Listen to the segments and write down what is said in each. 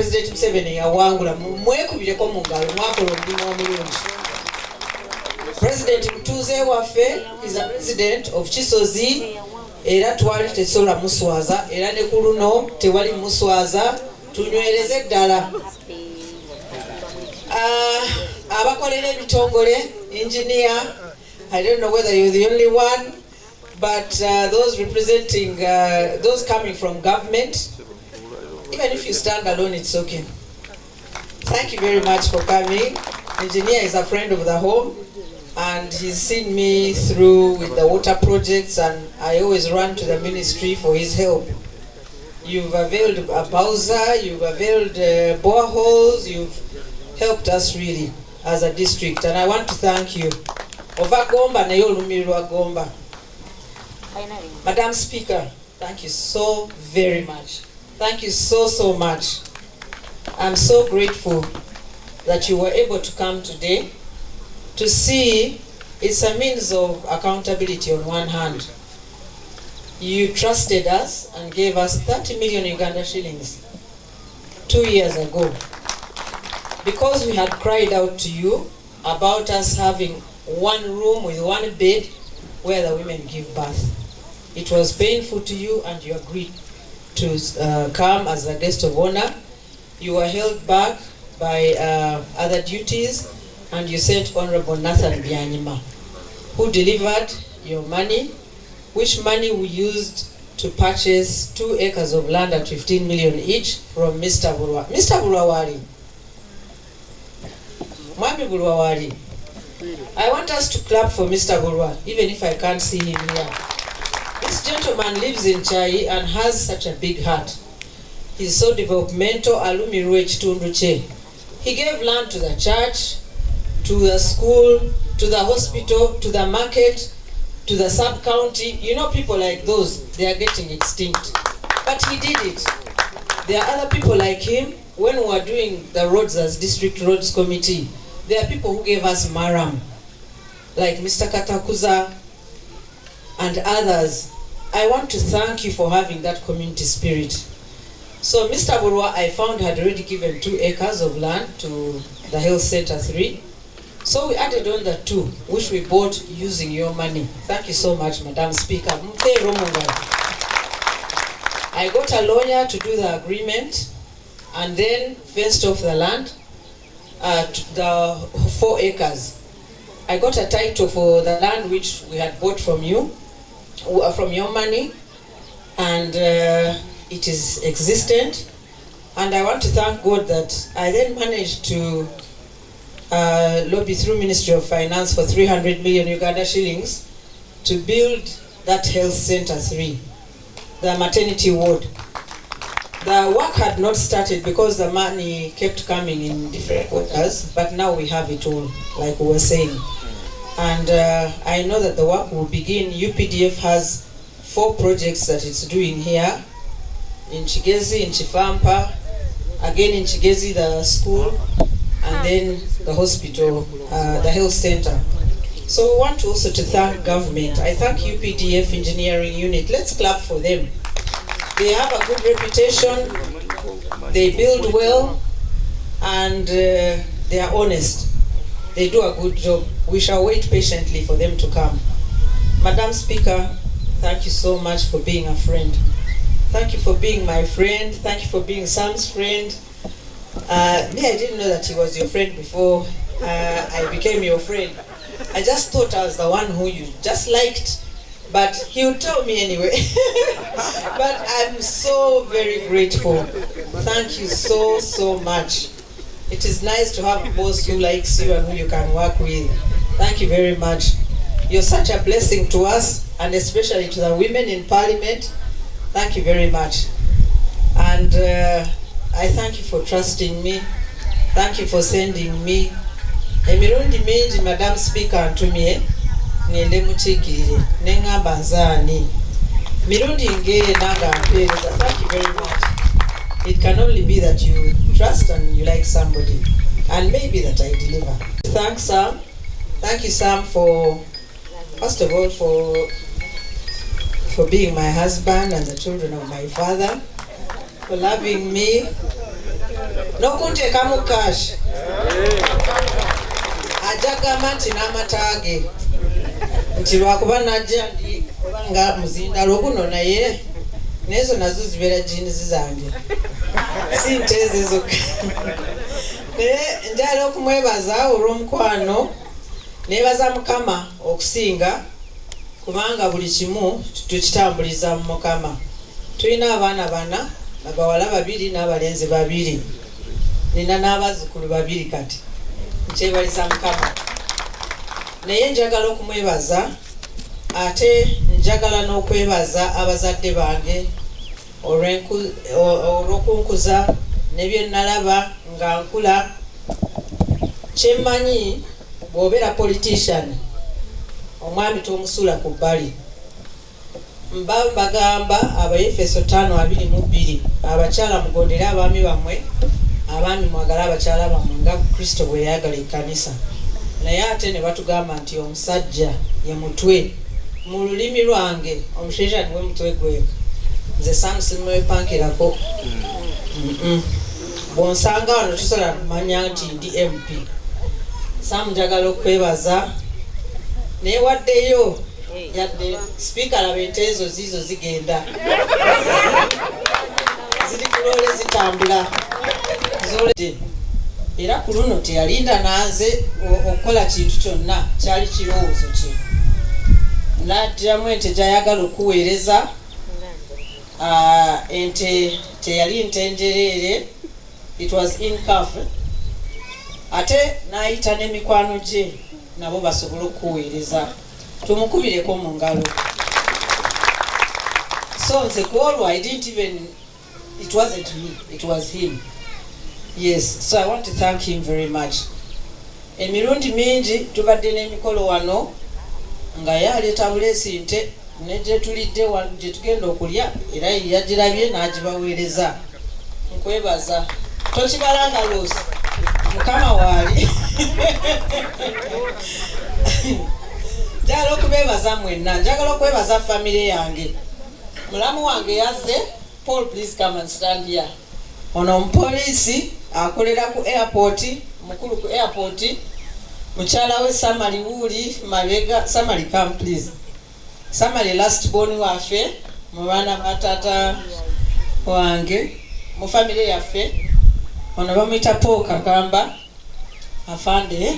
President Museveni yawangula mwekubireko mu ngalo mwakola omulimu omulungi. President Mutuuze waffe is a president of Kisozi era twali tesobola muswaza era ne ku luno tewali muswaza tunywereze ddala. Abakolera ebitongole engineer, I don't know whether you're the only one, but those representing those coming from government, even if you stand alone, it's okay. Thank you very much for coming. Engineer is a friend of the home, and he's seen me through with the water projects, and I always run to the ministry for his help. You've availed a Bowser, you've availed boreholes, you've helped us really as a district, and I want to thank you. Ova Gomba na yo lumirwa Gomba. Madam Speaker, thank you so very much. Thank you so much. I'm so grateful that you were able to come today to see it's a means of accountability on one hand. You trusted us and gave us 30 million Uganda shillings 2 years ago because we had cried out to you about us having one room with one bed where the women give birth. It was painful to you and you agreed to come as a guest of honor. You were held back by other duties, and you sent Honorable Nathan Byanyima, who delivered your money, which money we used to purchase 2 acres of land at 15 million each from Mr. Bulwa. Mr. Bulwawali. Mwami Bulwawali. I want us to clap for Mr. Bulwa, even if I can't see him here. This gentleman lives in Chai and has such a big heart. He's so developmental. Alumirwe Chitundu Che. He gave land to the church, to the school, to the hospital, to the market, to the sub-county. You know, people like those, they are getting extinct. But he did it. There are other people like him. When we were doing the roads as District Roads Committee, there are people who gave us Maram, like Mr. Katakuza and others. I want to thank you for having that community spirit. So Mr. Bulwa, I found, had already given 2 acres of land to the Health Center 3. So we added on the 2, which we bought using your money. Thank you so much, Madam Speaker. I got a lawyer to do the agreement and then fenced off the land, the 4 acres. I got a title for the land which we had bought from you, from your money, and it is existent. And I want to thank God that I then managed to lobby through Ministry of Finance for 300 million Uganda shillings to build that Health Center 3, the maternity ward. The work had not started because the money kept coming in different quarters, but now we have it all, like we were saying. And I know that the work will begin. UPDF has 4 projects that it's doing here, in Chigezi, in Chifampa, again in Chigezi, the school, and then the hospital, the health center. So we want also to thank government. I thank UPDF Engineering Unit. Let's clap for them. They have a good reputation, they build well, and they are honest. They do a good job. We shall wait patiently for them to come. Madam Speaker, thank you so much for being a friend. Thank you for being my friend. Thank you for being Sam's friend. Me, I didn't know that he was your friend before I became your friend. I just thought I was the one who you just liked, but he would tell me anyway. But I'm so very grateful. Thank you so much. It is nice to have a boss who likes you and who you can work with. Thank you very much. You're such a blessing to us, and especially to the women in Parliament. Thank you very much. And I thank you for trusting me. Thank you for sending me. Emirundi mingi Madam Speaker antumye ngende muchikirire nengamba nzani. Mirundi nge nanga ampereza. Thank you very much. It can only be that you trust and you like somebody, and maybe that I deliver. Thanks, Sam. Thank you, Sam, for, first of all, for being my husband and the children of my father, for loving me, n'okunteekamu cash ajagamba nti n'amatage nti lwakuba najja ndi nga muzindalo guno naye nezo nazo zibeera jinizi zange si nteze zokka naye njala okumwebaza olw'omukwano neebaza Mukama okusinga kubanga buli kimu tukitambuliza mu Mukama. Tulina abaana bana abawala 2 n'abalenzi 2 nina n'abazzukulu 2 kati nkyebaliza Mukama. Naye njagala okumwebaza ate njagala n'okwebaza abazadde bange olw'okunkuza nebye nalaba nga nkula. Kyemmanyi bw'obeera politician omwami tomusula ku bbali. Bagamba Abaefeso 5:22 abakyala mugondere abaami bammwe, abaami mwagala abakyala bammwe nga Kristo bwe yayagala ekkanisa. Naye ate ne batugamba nti omusajja ye mutwe. Mu lulimi lwange omushaija niwe mutwe gweka. Nze samusimwepankirako. Bwonsanga wano tusobola kumanya nti ndi MP. Njagala okwebaza naye waddeyo yadde speaker laba ente ezo zizo zigenda ziri kulole zitambula zole era ku luno teyalinda naze okukola kintu kyonna kyali kirowoozo kye najjamu ente gyayagala okuweereza ente teyali ntenjereere, it was in cafe. Ate naayita n'emikwano gye nabo basobole okuweereza tumukubireko mu ngalo. So nze kwolwo I didn't even, it wasn't me, it was him. Yes, so I want to thank him very much. Emirundi mingi tubadde n'emikolo wano nga yaleeta buleesi nte ne gye tulidde gye tugenda okulya era yagirabye n'agibaweereza. Nkwebaza tokibalanga loosi Mukama waali. Njagala okubeebaza mwenna, njagala okwebaza family yange. Mulamu wange yazze, Paul, please come and stand here. Ono omupoliisi akolera ku airport, mukulu ku airport, mukyala we Samali Wuli Mabega. Samali, come please. Samali last born waffe mu baana ba taata wange mu family yaffe. Ono bamuyita Paul Kakamba afande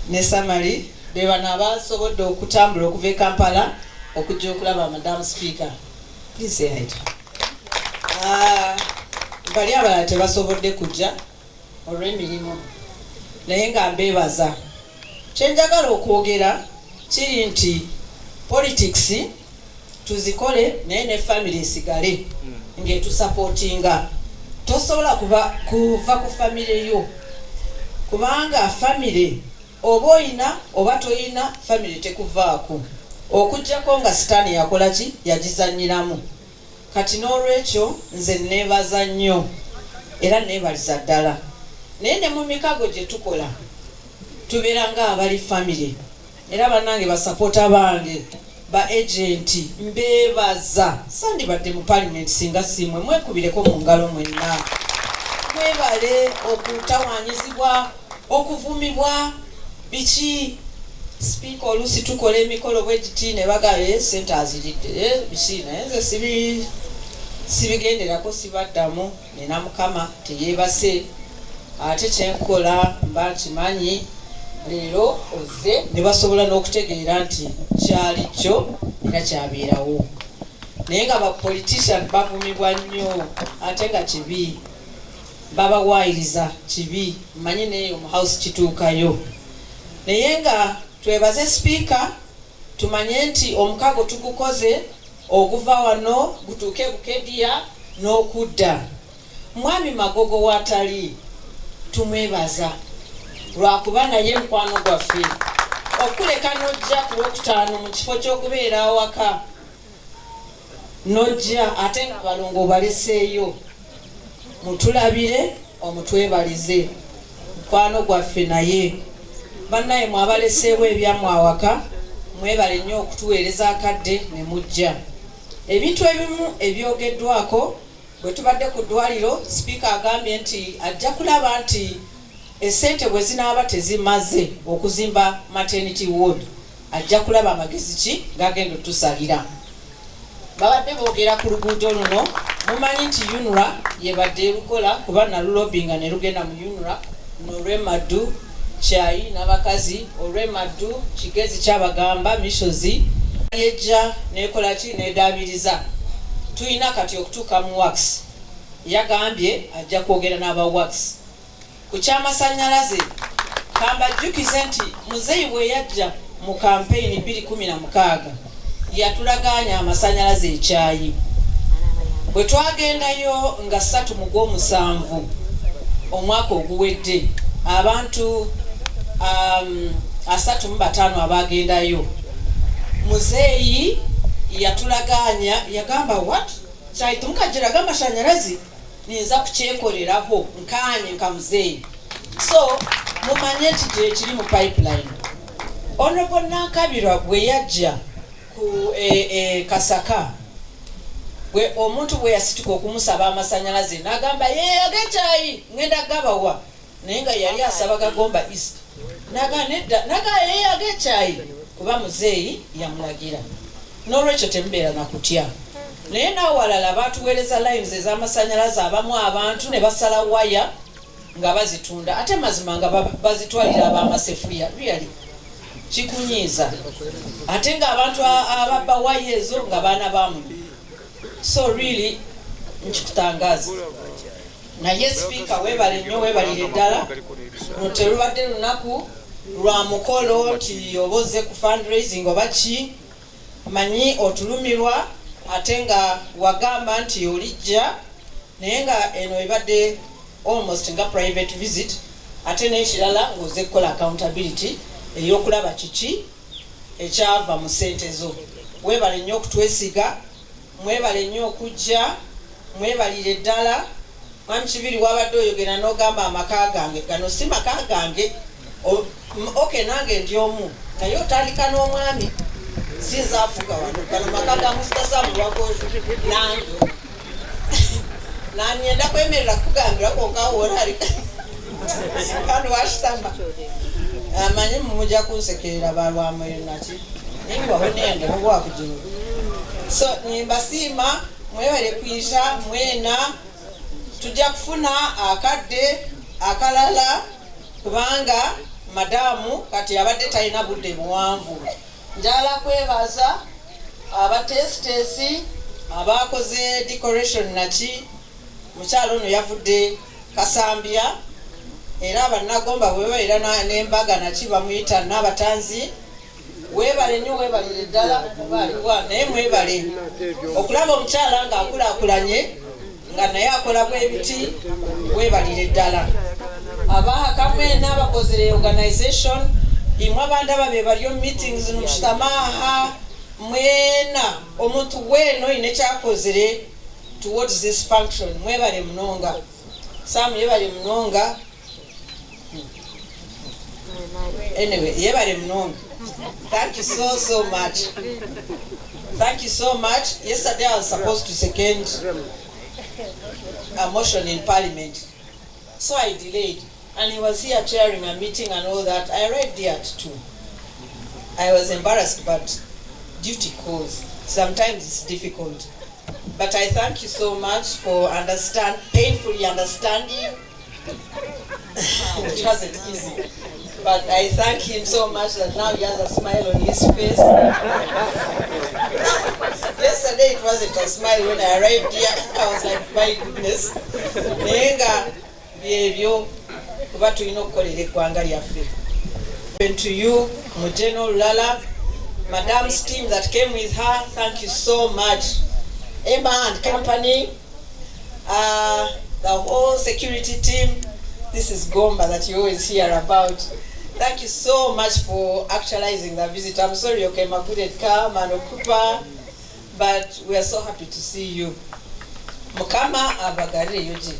ne Samali be bana abasobodde okutambula okuva e Kampala okujja okulaba Madam Speaker. Please say hi. Bali abalala tebasobodde kujja olw'emirimu naye nga mbeebaza. Kyenjagala okwogera kiri nti politics tuzikole naye ne family esigale ng'etusupportinga. Tosobola kuva ku family yo kubanga family oba oyina oba toyina family tekuvaako okujjako nga sitaani yakola ki yagizanyiramu. Kati n'olwekyo nze neebaza nnyo era neebaliza ddala. Naye ne mu mikago gye tukola tubeera nga abali family era bannange basapoota bange ba agenti mbeebaza. Sandibadde mu parliament singa simwe mwekubireko mu ngalo mwenna. Mwebale okutawanyizibwa okuvumibwa biki. Speaker oluusi tukola emikolo bwe giti ne bagaye sente aziridde biki naye nze sibigenderako sibaddamu. Nina Mukama teyeebase ate kyenkola mba nkimanyi leero ozze ne basobola n'okutegeera nti kyali kyo era kyabeerawo. Naye nga bapolitician bavumibwa nnyo ate nga kibi babawaayiriza kibi. Mmanyi neyo mu house kituukayo naye nga twebaze Speaker tumanye nti omukago tugukoze okuva wano gutuuke Bukedya n'okudda. Mwami Magogo watali tumwebaza lwakuba naye mukwano gwaffe okuleka nojja ku Lwokutaano mu kifo ky'okubeera awaka nojja ate nga balongo baleseeyo. Mutulabire omutwebalize mukwano gwaffe naye bannaye mwabaleseewo ebyammwe awaka mwebale nnyo okutuweereza akadde ne mujja. Ebintu ebimu ebyogeddwako bwe tubadde ku ddwaliro sipiika agambye nti ajja kulaba nti essente bwe zinaaba tezimaze okuzimba maternity ward ajja kulaba amagezi ki gagenda otusalira. Babadde boogera ku luguudo luno, mumanyi nti UNRA yebadde erukola kuba nalulobinga ne lugenda mu UNRA n'olwemaddu kyayi n'abakazi olwemaddu kigezi kyabagamba mishozi yejja nekola ki nedabiriza. Tuyina kati okutuuka mu wax yagambye ajja kwogera n'aba wax ku ky'amasannyalaze. Kambajjukize nti muzeeyi bwe yajja mu kampeyini 2016 yatulaganya amasannyalaze ekyayi. Bwe twagendayo nga 3 mu Gw'omusanvu omwaka oguwedde abantu 35 abagendayo, muzeeyi yatulaganya yagamba what kyayi tumukajiraga amashanyalazi ninza kukyekoleraho nkanye nka muzeeyi. So mumanye nti gye kiri mu pipeline. Honorable Nakabirwa bwe yajja ku Kasaka bwe omuntu bwe yasituka okumusaba amasanyalaze n'agamba agekyayi ngenda gabawa naye nga yali asaba Gagomba East naga agekyayi kuba muzeeyi yamulagira. N'olwekyo temubeera nakutya. Naye n'awalala batuweereza lines ez'amasanyalaze abamu abantu ne basala waya nga bazitunda ate mazima nga bazitwalira ab'amasefuliya. Really kikunyiiza ate nga abantu ababba waya ezo nga baana bamu. So really nkikutangaza. Naye sipiika weebale nnyo weebalire ddala terubadde lunaku lwa mukolo nti oboze ku fundraising oba ki manyi otulumirwa ate nga wagamba nti olijja naye nga eno ebadde almost nga private visit ate n'ekirala ng'oze kukola accountability ey'okulaba kiki ekyava mu ssente zo. Weebale nnyo okutwesiga, mwebale nnyo okujja, mwebalire ddala. Mwami Kibiri wabadde oyogera n'ogamba amaka gange, gano si maka gange. Okay, nange ndi omu naye otandika n'omwami sinza afuga wano gano maka ga Mustafa Mulwagozi nange nanyenda kwemerera kugambira konka olali kano washitamba amanyi mumuja kunsekerera balwamu naki nimba honende obwakujino. So nimbasiima mwebale kwisha mwena tujja kufuna akadde akalala kubanga madamu kati abadde talina budde buwanvu. Njala kwebaza abatestesi abakoze decoration naki mukyalo ono yavudde Kasambya era abannagomba bwebaira n'embaga naki bamuyita n'abatanzi. Weebale nnyo weebalire ddala okubaaliwa naye mwebale okulaba omukyala ng'akulaakulanye nga naye akola bwebiti. Weebalire ddala abahakamwe n'abakozere organization imwe abandaba be bali mu meetings n'omushitamaha mwena omuntu weno ine kyakozere towards this function. Mwebale munonga Sam yebale munonga anyway yebale munonga. Thank you so much. Thank you so much. Yesterday I was supposed to second a motion in Parliament, so I delayed, and he was here chairing a meeting and all that. I arrived there at 2. I was embarrassed, but duty calls. Sometimes it's difficult, but I thank you so much for painfully understanding. It wasn't easy, but I thank him so much that now he has a smile on his face. Yesterday it wasn't a smile when I arrived here. I was like, my goodness. Nenga byebyo kuba tulina okukolera eggwanga lyaffe. And to you, Mujeno Lala, Madam's team that came with her, thank you so much. Emma and company, the whole security team. This is Gomba that you always hear about. Thank you so much for actualizing the visit. I'm sorry Okema couldn't come and Okupa, but we are so happy to see you. Mukama abagare yoji.